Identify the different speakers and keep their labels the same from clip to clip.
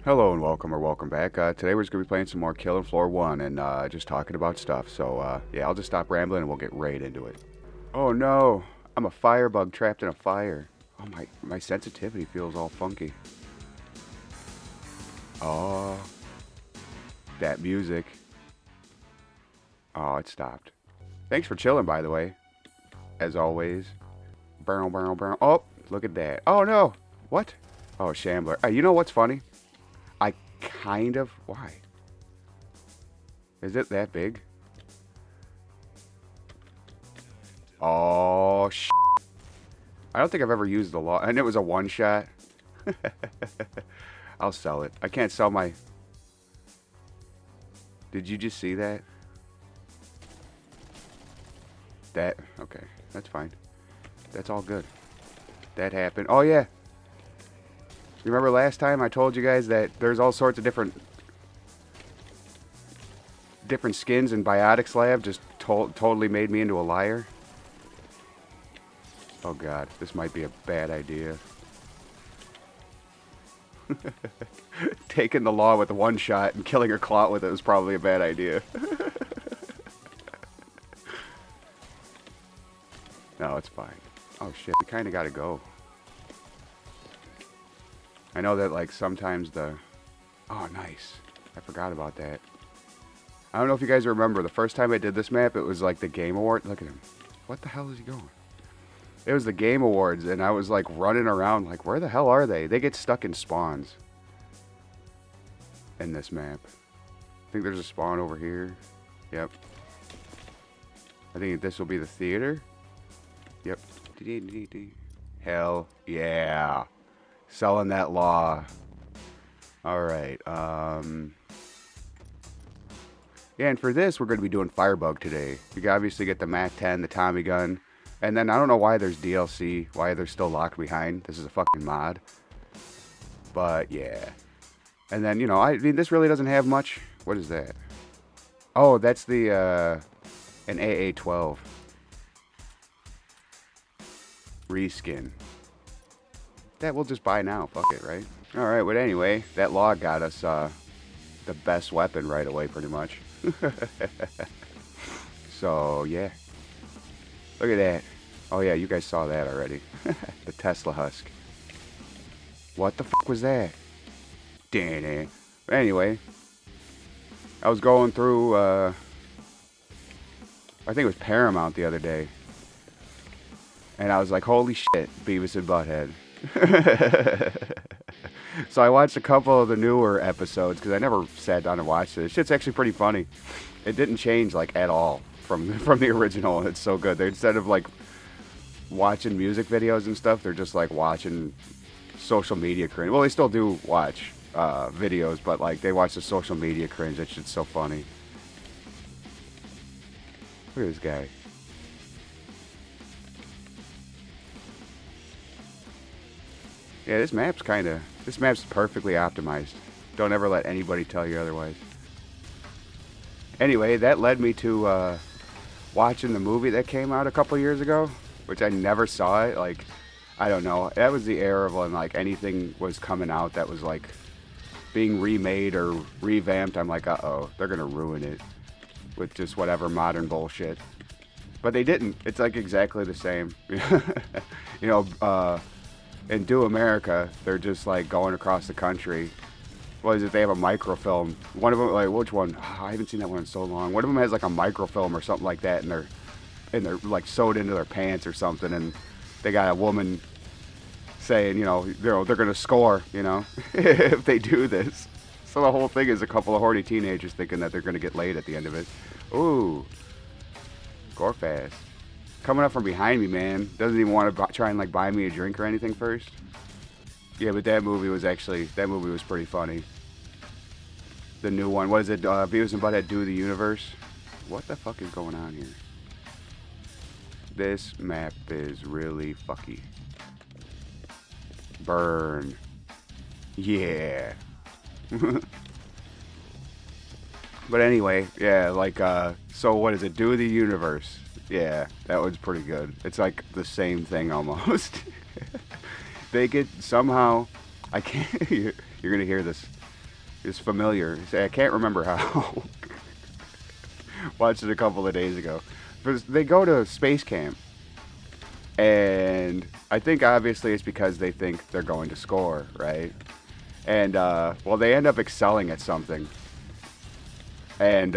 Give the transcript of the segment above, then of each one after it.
Speaker 1: Hello and welcome or welcome back. Today we're just going to be playing some more Killing Floor 1 and just talking about stuff. So, yeah, I'll just stop rambling and we'll get right into it. Oh no, I'm a firebug trapped in a fire. Oh, my sensitivity feels all funky. Oh, that music. Oh, it stopped. Thanks for chilling, by the way, as always. Barrel, barrel, barrel. Oh, look at that. Oh no, what? Oh, Shambler. You know what's funny? I kind of... Why? Is it that big? Oh, I don't think I've ever used the law. And it was a one-shot. I'll sell it. I can't sell my... Did you just see that? That... Okay, that's fine. That's all good. That happened. Oh, yeah. Remember last time I told you guys that there's all sorts of different skins in Biotics Lab? Just totally made me into a liar. Oh god, this might be a bad idea. Taking the law with the one shot and killing her clot with it was probably a bad idea. No, it's fine. Oh shit, we kinda gotta go. I know that, like, sometimes the... Oh, nice. I forgot about that. I don't know if you guys remember, the first time I did this map, it was, like, the Game Award. Look at him. What the hell is he going? It was the Game Awards, and I was, like, running around, like, where the hell are they? They get stuck in spawns. In this map. I think there's a spawn over here. Yep. I think this will be the theater. Yep. Hell yeah. Selling that law. Alright, yeah, and for this, we're going to be doing Firebug today. You can obviously get the MAC-10, the Tommy gun, and then I don't know why there's DLC, why they're still locked behind. This is a fucking mod. But, yeah. And then, you know, I mean, this really doesn't have much. What is that? Oh, that's the, an AA-12. Reskin. That we'll just buy now, fuck it, right? Alright, but anyway, that log got us the best weapon right away, pretty much. So, yeah. Look at that. Oh yeah, you guys saw that already. The Tesla Husk. What the fuck was that? Damn it. But anyway, I was going through, I think it was Paramount the other day. And I was like, holy shit, Beavis and Butt-head. So I watched a couple of the newer episodes because I never sat down and watched it. This shit's actually pretty funny. It didn't change like at all from the original. It's so good. They, instead of like watching music videos and stuff, they're just like watching social media cringe. Well, they still do watch videos, but like they watch the social media cringe. That shit's so funny. Look at this guy. Yeah, this map's perfectly optimized. Don't ever let anybody tell you otherwise. Anyway, that led me to watching the movie that came out a couple years ago, which I never saw it. Like, I don't know. That was the era of when like anything was coming out that was like being remade or revamped. I'm like, uh-oh, they're gonna ruin it with just whatever modern bullshit. But they didn't. It's like exactly the same. You know, in Do America, they're just like going across the country. What is it? They have a microfilm. One of them, like, which one? Oh, I haven't seen that one in so long. One of them has like a microfilm or something like that, and they're like sewed into their pants or something, and they got a woman saying, you know, they're gonna score, you know, if they do this. So the whole thing is a couple of horny teenagers thinking that they're gonna get laid at the end of it. Ooh, gore fast. Coming up from behind me, man. Doesn't even want to try and like buy me a drink or anything first. Yeah, but that movie was pretty funny. The new one, what is it? Beavis and Butt-head Do the Universe. What the fuck is going on here? This map is really fucky. Burn. Yeah. But anyway, yeah, like, so what is it? Do the Universe. Yeah, that was pretty good. It's like the same thing almost. They get somehow, I can't, you're gonna hear this. is familiar. I can't remember how. Watched it a couple of days ago. But they go to space camp, and I think obviously it's because they think they're going to score, right? And well, they end up excelling at something, and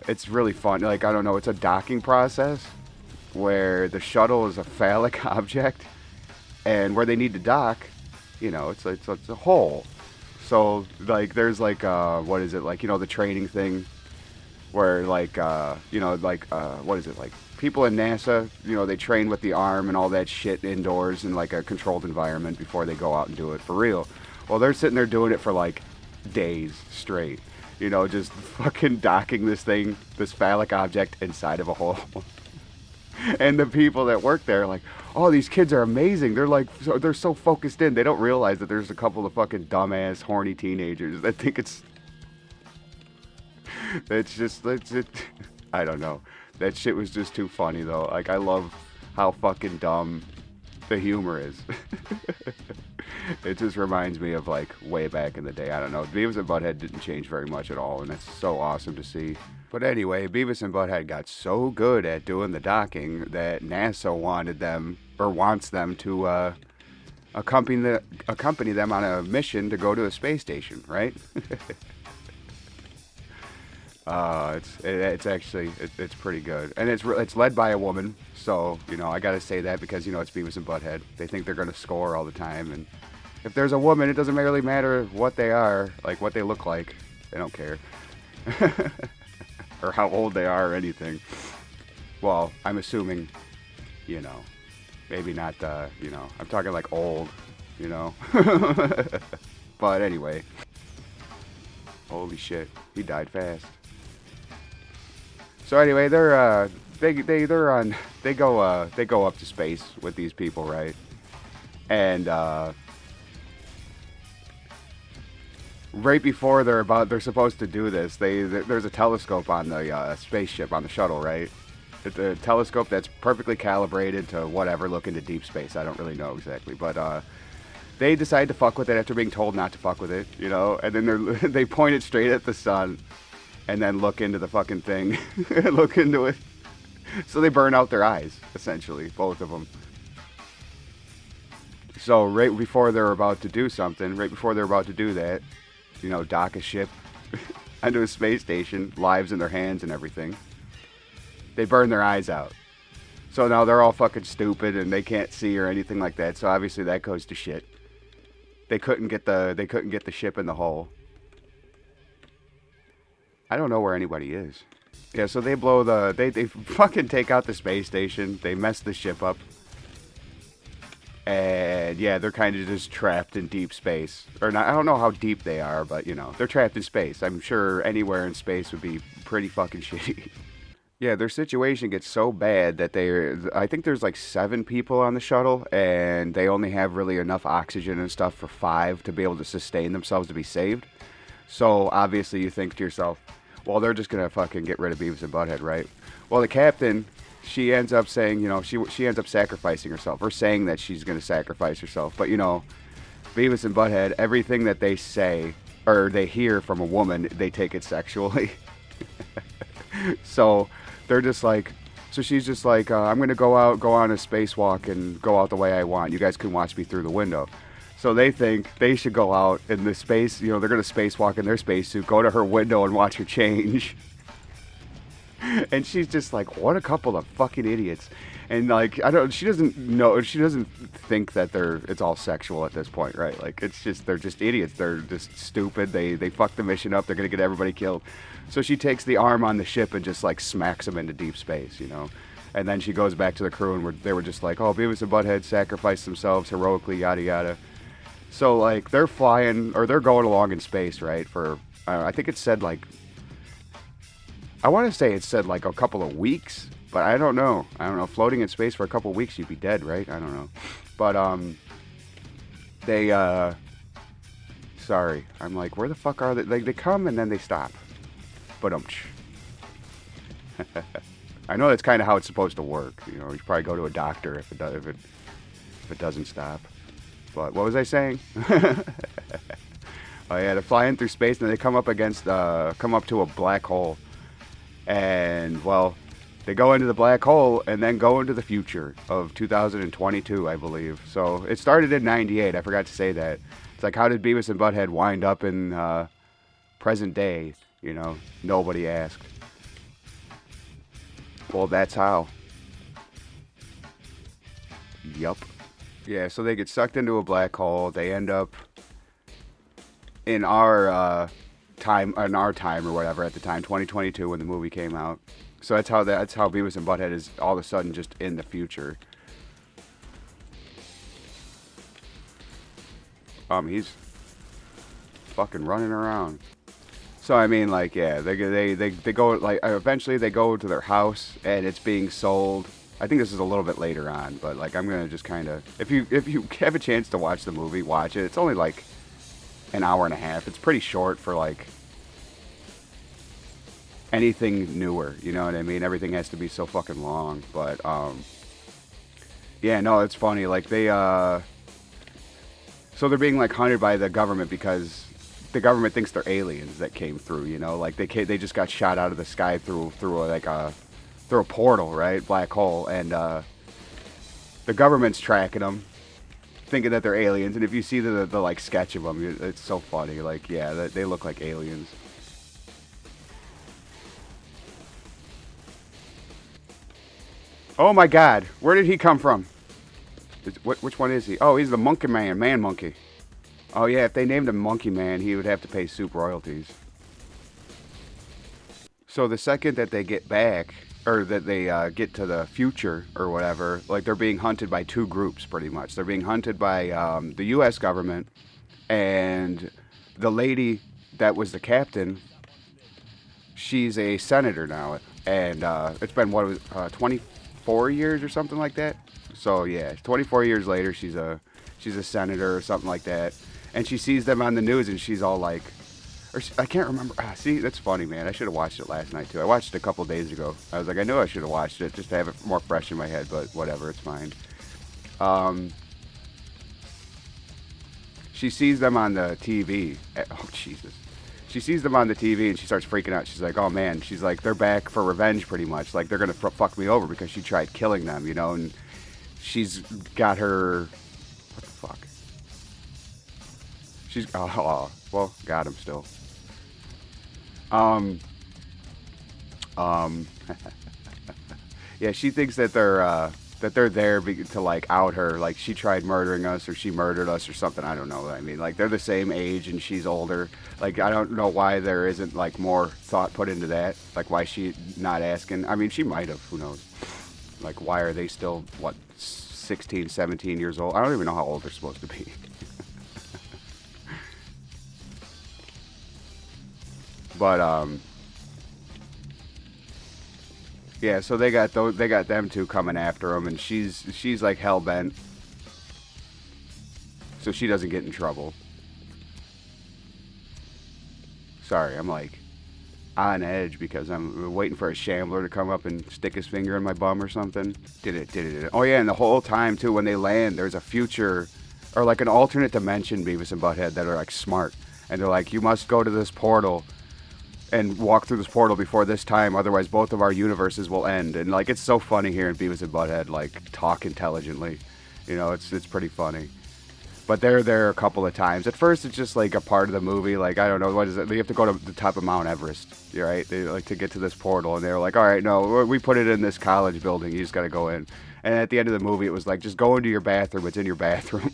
Speaker 1: it's really fun. Like, I don't know, it's a docking process where the shuttle is a phallic object, and where they need to dock, you know, it's a hole. So like, there's like what is it, like, you know, the training thing where like you know, like what is it, like people in NASA, you know, they train with the arm and all that shit indoors in like a controlled environment before they go out and do it for real. Well, they're sitting there doing it for like days straight, you know, just fucking docking this thing, this phallic object, inside of a hole. And the people that work there are like, oh, these kids are amazing. They're like, they're so focused in. They don't realize that there's a couple of fucking dumbass, horny teenagers that think it's I don't know. That shit was just too funny though. Like, I love how fucking dumb the humor is. It just reminds me of like way back in the day. I don't know. Beavis and Butt-head didn't change very much at all, and it's so awesome to see. But anyway, Beavis and Butt-head got so good at doing the docking that NASA wanted them, or wants them, to accompany them on a mission to go to a space station, right? It's actually it's pretty good, and it's led by a woman. So, you know, I gotta say that because, you know, it's Beavis and Butt-head. They think they're gonna score all the time, and if there's a woman, it doesn't really matter what they are, like what they look like. They don't care, or how old they are or anything. Well, I'm assuming, you know, maybe not. You know, I'm talking like old, you know. But anyway, holy shit, he died fast. So anyway, they go up to space with these people, right? And right before they're supposed to do this, there's a telescope on the spaceship, on the shuttle, right? It's a telescope that's perfectly calibrated to whatever, look into deep space. I don't really know exactly, but they decide to fuck with it after being told not to fuck with it, you know. And then they point it straight at the sun, and then look into the fucking thing, look into it. So they burn out their eyes, essentially, both of them. So right before they're about to do something, right before they're about to do that, you know, dock a ship onto a space station, lives in their hands and everything, they burn their eyes out. So now they're all fucking stupid and they can't see or anything like that. So obviously that goes to shit. They couldn't get the ship in the hole. I don't know where anybody is. Yeah, so they they fucking take out the space station. They mess the ship up. And yeah, they're kind of just trapped in deep space. Or not, I don't know how deep they are, but you know, they're trapped in space. I'm sure anywhere in space would be pretty fucking shitty. Yeah, their situation gets so bad that I think there's like 7 people on the shuttle, and they only have really enough oxygen and stuff for 5 to be able to sustain themselves to be saved. So obviously you think to yourself, well, they're just gonna fucking get rid of Beavis and Butt-head, right? Well, the captain, she ends up saying, you know, she ends up sacrificing herself, or saying that she's gonna sacrifice herself. But you know, Beavis and Butt-head, everything that they say or they hear from a woman, they take it sexually. So they're just like, so she's just like, I'm gonna go on a spacewalk and go out the way I want. You guys can watch me through the window. So they think they should go out in the space, you know, they're going to spacewalk in their spacesuit, go to her window and watch her change. And she's just like, what a couple of fucking idiots. And like, she doesn't think that it's all sexual at this point, right? Like, they're just idiots. They're just stupid. They fuck the mission up. They're going to get everybody killed. So she takes the arm on the ship and just like smacks them into deep space, you know? And then she goes back to the crew and they were just like, oh, Beavis and Butt-head sacrificed themselves heroically, yada yada. So, like, they're flying, or they're going along in space, right, for, I think it said, like, I want to say it said, like, a couple of weeks, but I don't know. Floating in space for a couple of weeks, you'd be dead, right? I don't know. But, sorry, I'm like, where the fuck are they? Like, they come and then they stop. But, I know that's kind of how it's supposed to work. You know, you should probably go to a doctor if it doesn't stop. But what was I saying? Oh yeah, they're flying through space and they come up to a black hole, and well, they go into the black hole and then go into the future of 2022, I believe. So it started in '98. I forgot to say that. It's like, how did Beavis and Butthead wind up in present day? You know, nobody asked. Well, that's how. Yup. Yeah, so they get sucked into a black hole. They end up in our time or whatever at the time, 2022 when the movie came out. So that's how Beavis and Butthead is all of a sudden just in the future. He's fucking running around. So I mean, like, yeah, they go, like, eventually they go to their house and it's being sold. I think this is a little bit later on, but like I'm gonna just kind of, if you have a chance to watch the movie, watch it. It's only like an hour and a half. It's pretty short for like anything newer. You know what I mean? Everything has to be so fucking long. But yeah, no, it's funny. Like so they're being like hunted by the government because the government thinks they're aliens that came through. You know, like they just got shot out of the sky through a portal, right? Black hole, and the government's tracking them, thinking that they're aliens. And if you see the like sketch of them, it's so funny. Like, yeah, they look like aliens. Oh my God, where did he come from? Which one is he? Oh, he's the Monkey Man Monkey. Oh yeah, if they named him Monkey Man, he would have to pay soup royalties. So the second that they get back, or that they get to the future or whatever, like they're being hunted by two groups pretty much. They're being hunted by the U.S. government, and the lady that was the captain, she's a senator now, and it's been 24 years or something like that. So yeah, 24 years later, she's a senator or something like that, and she sees them on the news, and she's all like, I can't remember. See, that's funny, man. I should have watched it last night too. I watched it a couple days ago. I was like, I knew I should have watched it just to have it more fresh in my head, but whatever, it's fine. She sees them on the TV. Oh Jesus. She sees them on the TV and she starts freaking out. She's like, oh man. She's like, they're back for revenge pretty much. Like they're gonna fuck me over because she tried killing them, you know. And she's got her. What the fuck? She's well, got him still. Yeah, she thinks that they're there to like out her, like she tried murdering us or she murdered us or something. I don't know. I mean, like they're the same age and she's older. Like I don't know why there isn't like more thought put into that. Like why she not asking. I mean, she might have. Who knows? Like why are they still 16, 17 years old? I don't even know how old they're supposed to be. But yeah, so they got them two coming after him, and she's like hell bent, so she doesn't get in trouble. Sorry, I'm like on edge because I'm waiting for a shambler to come up and stick his finger in my bum or something. Did it. Oh yeah, and the whole time too, when they land, there's a future or like an alternate dimension Beavis and Butthead that are like smart, and they're like, you must go to this portal and walk through this portal before this time, otherwise both of our universes will end. And like it's so funny hearing Beavis and Butthead like talk intelligently, you know, it's pretty funny. But they're there a couple of times. At first it's just like a part of the movie, like I don't know, what is it? They have to go to the top of Mount Everest, right? They like to get to this portal, and they're like, all right, no, we put it in this college building, you just got to go in. And at the end of the movie it was like, just go into your bathroom, it's in your bathroom.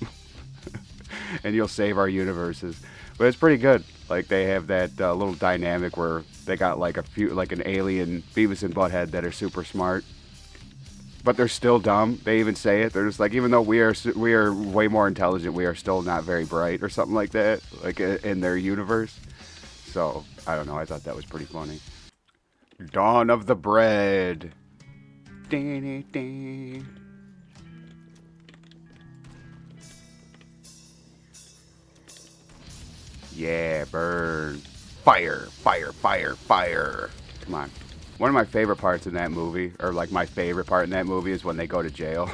Speaker 1: And you'll save our universes. But it's pretty good. Like they have that little dynamic where they got like an alien Beavis and Butthead that are super smart, but they're still dumb. They even say it. They're just like, even though we are way more intelligent, we are still not very bright or something like that. Like in their universe. So I don't know. I thought that was pretty funny. Dawn of the Bread. Yeah, burn. Fire, fire, fire, fire. Come on. One of my favorite parts in that movie, or like my favorite part in that movie, is when they go to jail.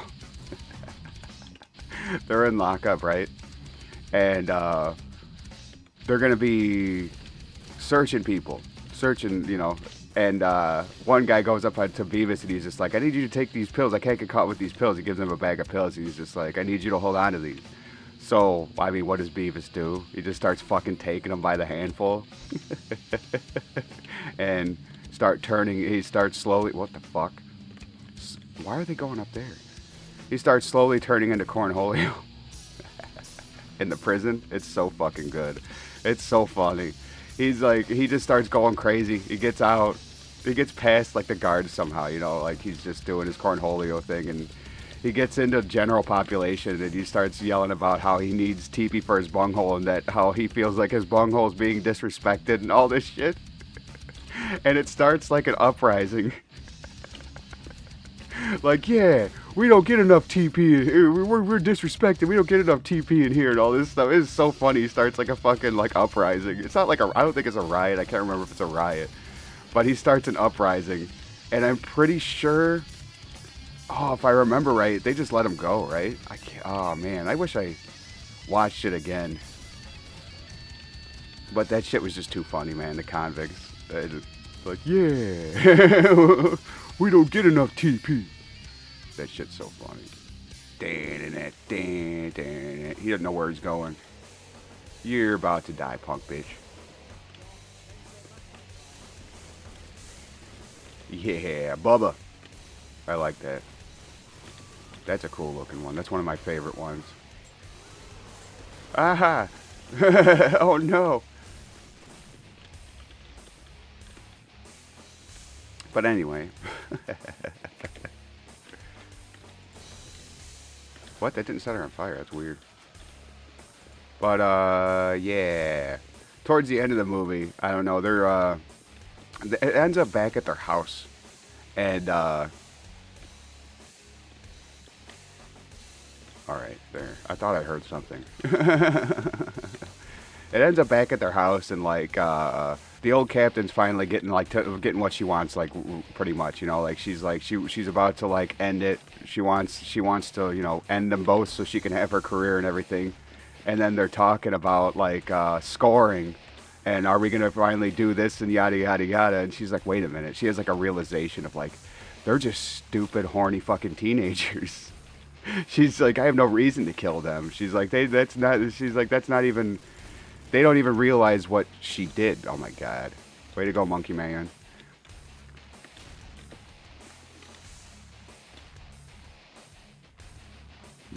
Speaker 1: They're in lockup, right? And they're gonna be searching people, searching, you know. And one guy goes up to Beavis and he's just like, I need you to take these pills. I can't get caught with these pills. He gives him a bag of pills. And he's just like, I need you to hold on to these. So, I mean, what does Beavis do? He just starts fucking taking them by the handful. And he starts slowly, what the fuck? Why are they going up there? He starts slowly turning into cornholio in the prison. It's so fucking good. It's so funny. He's like, he just starts going crazy. He gets out. He gets past like the guards somehow, you know, like he's just doing his cornholio thing, and he gets into general population and he starts yelling about how he needs TP for his bunghole and that how he feels like his bunghole is being disrespected and all this shit. And it starts like an uprising. Like, yeah, we don't get enough TP. We're disrespected. We don't get enough TP in here and all this stuff. It's so funny. He starts like a fucking like uprising. It's not like I don't think it's a riot. I can't remember if it's a riot. But he starts an uprising. And I'm pretty sure, oh, if I remember right, they just let him go, right? I can't, oh man, I wish I watched it again. But that shit was just too funny, man. The convicts. Like, yeah, we don't get enough TP. That shit's so funny. He doesn't know where he's going. You're about to die, punk bitch. Yeah, Bubba. I like that. That's a cool looking one. That's one of my favorite ones. Aha! Oh no! But anyway. What? That didn't set her on fire. That's weird. But, yeah. Towards the end of the movie, I don't know, it ends up back at their house. And, alright, there. I thought I heard something. It ends up back at their house, and, like, the old captain's finally getting, like, getting what she wants, like, pretty much, you know, like, she's about to, like, end it. She wants to, you know, end them both so she can have her career and everything. And then they're talking about, like, scoring, and are we going to finally do this, and yada, yada, yada. And she's like, wait a minute. She has, like, a realization of, like, they're just stupid, horny fucking teenagers. She's like, I have no reason to kill them. She's like, that's not even, they don't even realize what she did. Oh my god. Way to go, Monkey Man.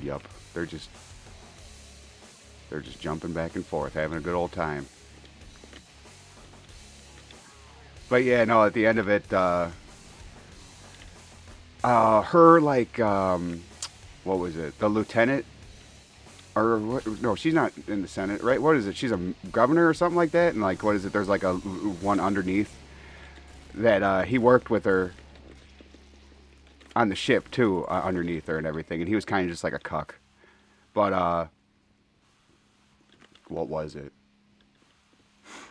Speaker 1: Yup. They're just jumping back and forth, having a good old time. But yeah, no, at the end of it, her, like, what was it? The lieutenant? Or, what? No, she's not in the Senate, right? What is it? She's a governor or something like that? And, like, what is it? There's, like, a one underneath that, he worked with her on the ship, too, underneath her and everything. And he was kind of just like a cuck. But, what was it?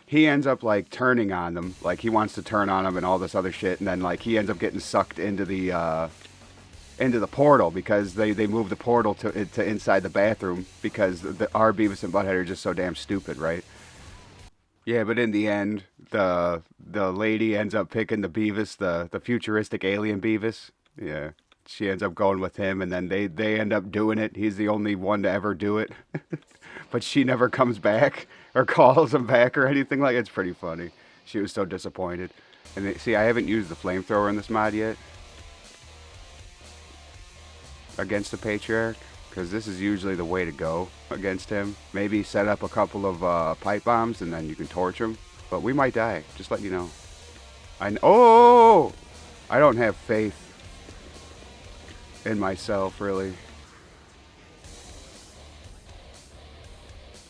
Speaker 1: He ends up, like, turning on them. Like, he wants to turn on them and all this other shit. And then, like, he ends up getting sucked into the portal because they move the portal to inside the bathroom because our Beavis and Butt-head are just so damn stupid, right? Yeah, but in the end, the lady ends up picking the Beavis, the futuristic alien Beavis. Yeah. She ends up going with him, and then they end up doing it. He's the only one to ever do it. But she never comes back or calls him back or anything like that. It's pretty funny. She was so disappointed. And see, I haven't used the flamethrower in this mod yet against the Patriarch, because this is usually the way to go against him. Maybe set up a couple of pipe bombs, and then you can torch him. But we might die, just let you know. Oh! I don't have faith in myself, really.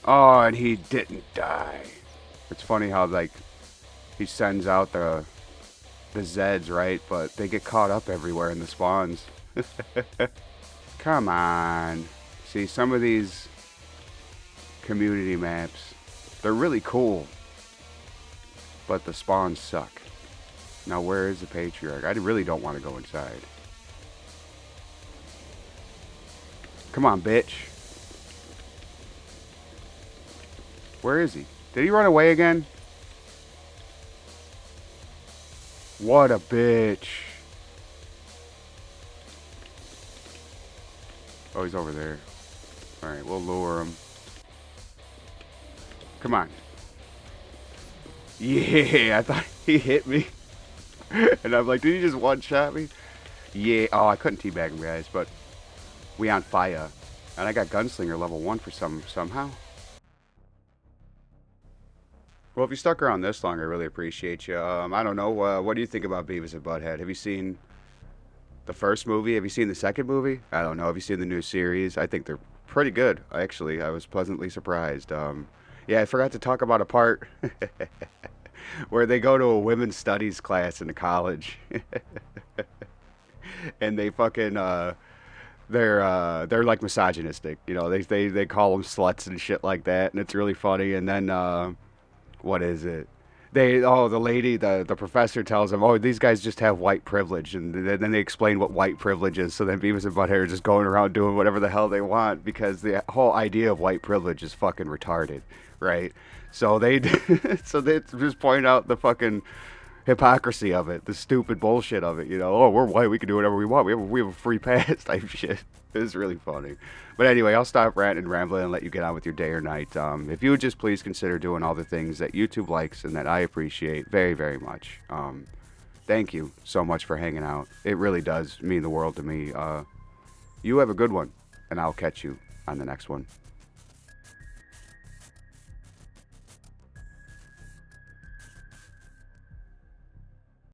Speaker 1: Oh, and he didn't die. It's funny how, like, he sends out the Zeds, right? But they get caught up everywhere in the spawns. Come on. See, some of these community maps, they're really cool. But the spawns suck. Now, where is the Patriarch? I really don't want to go inside. Come on, bitch. Where is he? Did he run away again? What a bitch. Oh, he's over there. Alright, we'll lure him. Come on. Yeah, I thought he hit me. And I'm like, did he just one-shot me? Yeah. Oh, I couldn't teabag him, guys, but we on fire. And I got Gunslinger level 1 for somehow. Well, if you stuck around this long, I really appreciate you. I don't know. What do you think about Beavis and Butt-head? Have you seen the first movie? Have you seen the second movie? I don't know. Have you seen the new series? I think they're pretty good, actually. I was pleasantly surprised. Yeah, I forgot to talk about a part where they go to a women's studies class in the college. And they fucking they're like misogynistic, you know. They call them sluts and shit like that, and it's really funny. And then what is it? The lady, the professor tells them, oh, these guys just have white privilege, and then they explain what white privilege is. So then Beavis and Butthead are just going around doing whatever the hell they want because the whole idea of white privilege is fucking retarded, right? So they just point out the fucking hypocrisy of it, the stupid bullshit of it. You know, oh, we're white, we can do whatever we want. We have a free pass type shit. It's really funny. But anyway, I'll stop ranting and rambling and let you get on with your day or night. If you would just please consider doing all the things that YouTube likes and that I appreciate very, very much. Thank you so much for hanging out. It really does mean the world to me. You have a good one, and I'll catch you on the next one.